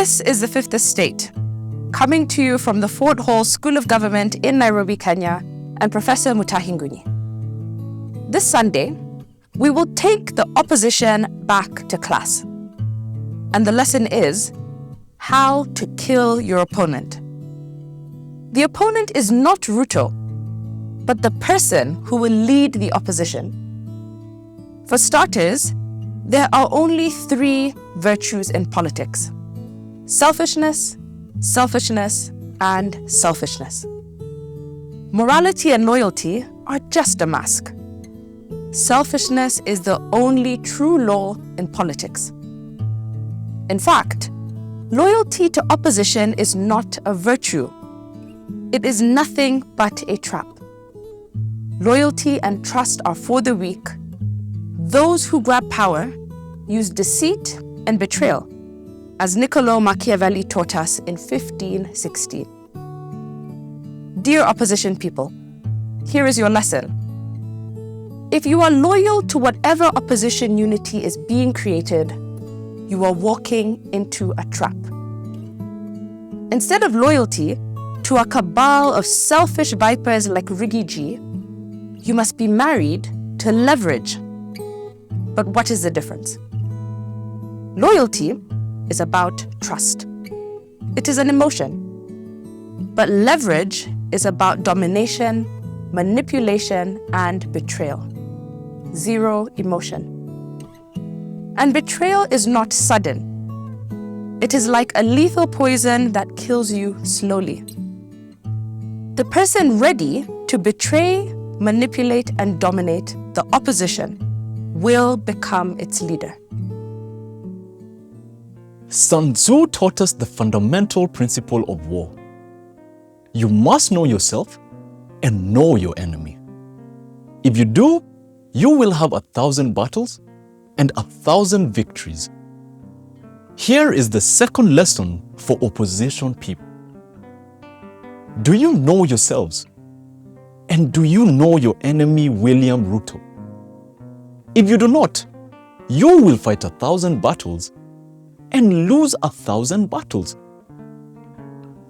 This is the Fifth Estate, coming to you from the Fort Hall School of Government in Nairobi, Kenya, and Professor Mutahi Nguni. This Sunday, we will take the opposition back to class. And the lesson is how to kill your opponent. The opponent is not Ruto, but the person who will lead the opposition. For starters, there are only 3 virtues in politics: selfishness, selfishness, and selfishness. Morality and loyalty are just a mask. Selfishness is the only true law in politics. In fact, loyalty to opposition is not a virtue. It is nothing but a trap. Loyalty and trust are for the weak. Those who grab power use deceit and betrayal, as Niccolò Machiavelli taught us in 1516. Dear opposition people, here is your lesson. If you are loyal to whatever opposition unity is being created, you are walking into a trap. Instead of loyalty to a cabal of selfish vipers like Riggy G, you must be married to leverage. But what is the difference? Loyalty is about trust. It is an emotion. But leverage is about domination, manipulation, and betrayal. 0 emotion. And betrayal is not sudden. It is like a lethal poison that kills you slowly. The person ready to betray, manipulate, and dominate the opposition will become its leader. Sun Tzu taught us the fundamental principle of war. You must know yourself and know your enemy. If you do, you will have 1,000 battles and 1,000 victories. Here is the second lesson for opposition people. Do you know yourselves? And do you know your enemy, William Ruto? If you do not, you will fight 1,000 battles and lose 1,000 battles.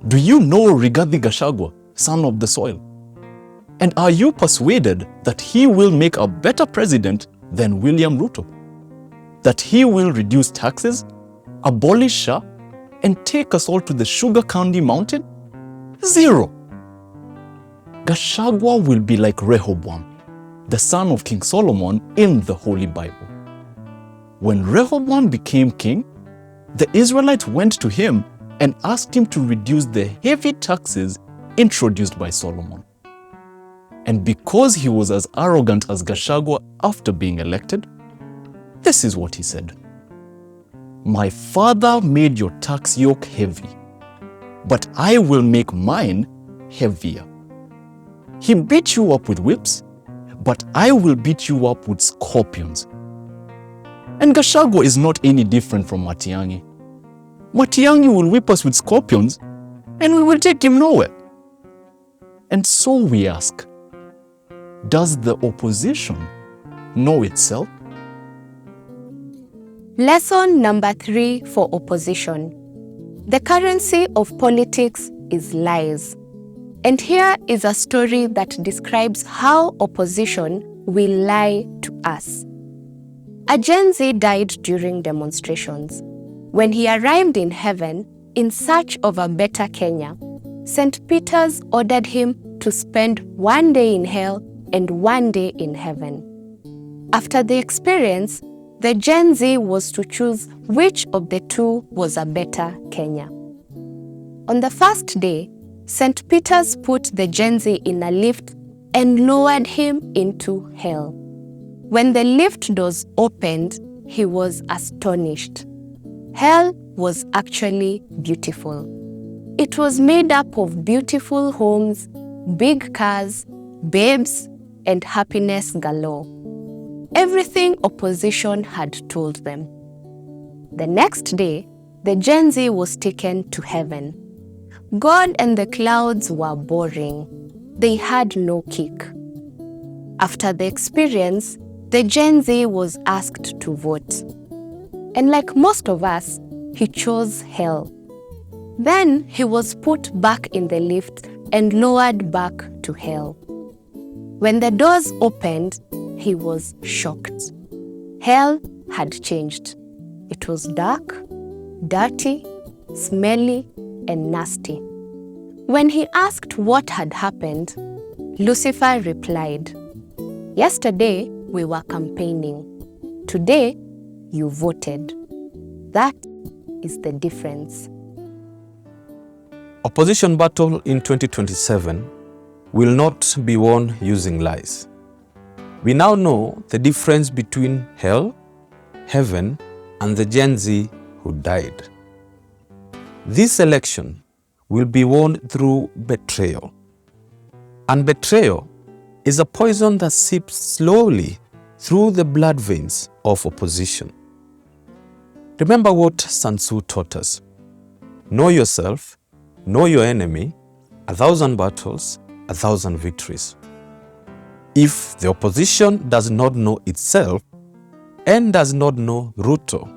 Do you know Rigathi Gachagua, son of the soil? And are you persuaded that he will make a better president than William Ruto? That he will reduce taxes, abolish SHA, and take us all to the sugar candy mountain? 0. Gachagua will be like Rehoboam, the son of King Solomon in the Holy Bible. When Rehoboam became king, the Israelites went to him and asked him to reduce the heavy taxes introduced by Solomon. And because he was as arrogant as Gachagua after being elected, this is what he said: "My father made your tax yoke heavy, but I will make mine heavier. He beat you up with whips, but I will beat you up with scorpions." And Gachagua is not any different from Matiang'i. Matiang'i will whip us with scorpions, and we will take him nowhere. And so we ask, does the opposition know itself? Lesson number 3 for opposition. The currency of politics is lies. And here is a story that describes how opposition will lie to us. A Gen Z died during demonstrations. When he arrived in heaven in search of a better Kenya, St. Peter's ordered him to spend 1 day in hell and 1 day in heaven. After the experience, the Gen Z was to choose which of the 2 was a better Kenya. On the first day, St. Peter's put the Gen Z in a lift and lowered him into hell. When the lift doors opened, he was astonished. Hell was actually beautiful. It was made up of beautiful homes, big cars, babes, and happiness galore. Everything opposition had told them. The next day, the Gen Z was taken to heaven. God and the clouds were boring. They had no kick. After the experience, the Gen Z was asked to vote. And like most of us, he chose hell. Then he was put back in the lift and lowered back to hell. When the doors opened, he was shocked. Hell had changed. It was dark, dirty, smelly, and nasty. When he asked what had happened, Lucifer replied, "Yesterday we were campaigning. Today you voted. That is the difference." Opposition battle in 2027 will not be won using lies. We now know the difference between hell, heaven, and the Gen Z who died. This election will be won through betrayal. And betrayal is a poison that seeps slowly through the blood veins of opposition. Remember what Sun Tzu taught us. Know yourself, know your enemy, 1,000 battles, 1,000 victories. If the opposition does not know itself and does not know Ruto,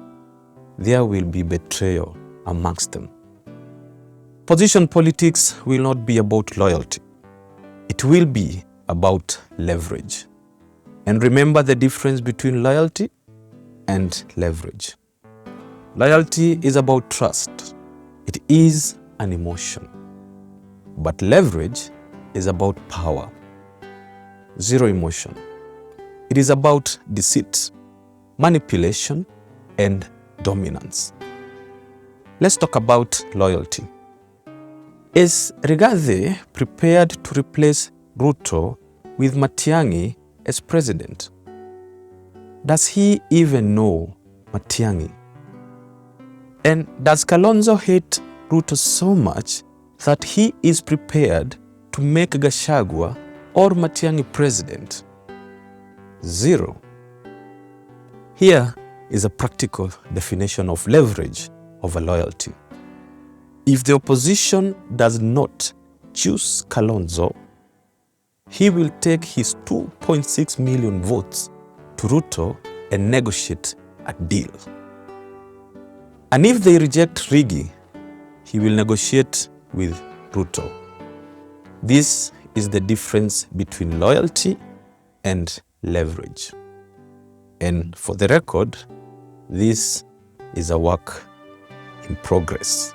there will be betrayal amongst them. Position politics will not be about loyalty. It will be about leverage. And remember the difference between loyalty and leverage. Loyalty is about trust. It is an emotion. But leverage is about power. Zero emotion. It is about deceit, manipulation, and dominance. Let's talk about loyalty. Is Rigathi prepared to replace Ruto with Matiang'i as president? Does he even know Matiang'i? And does Kalonzo hate Ruto so much that he is prepared to make Gachagua or Matiang'i president? Zero. Here is a practical definition of leverage over loyalty. If the opposition does not choose Kalonzo, he will take his 2.6 million votes to Ruto and negotiate a deal. And if they reject Rigi, he will negotiate with Ruto. This is the difference between loyalty and leverage. And for the record, this is a work in progress.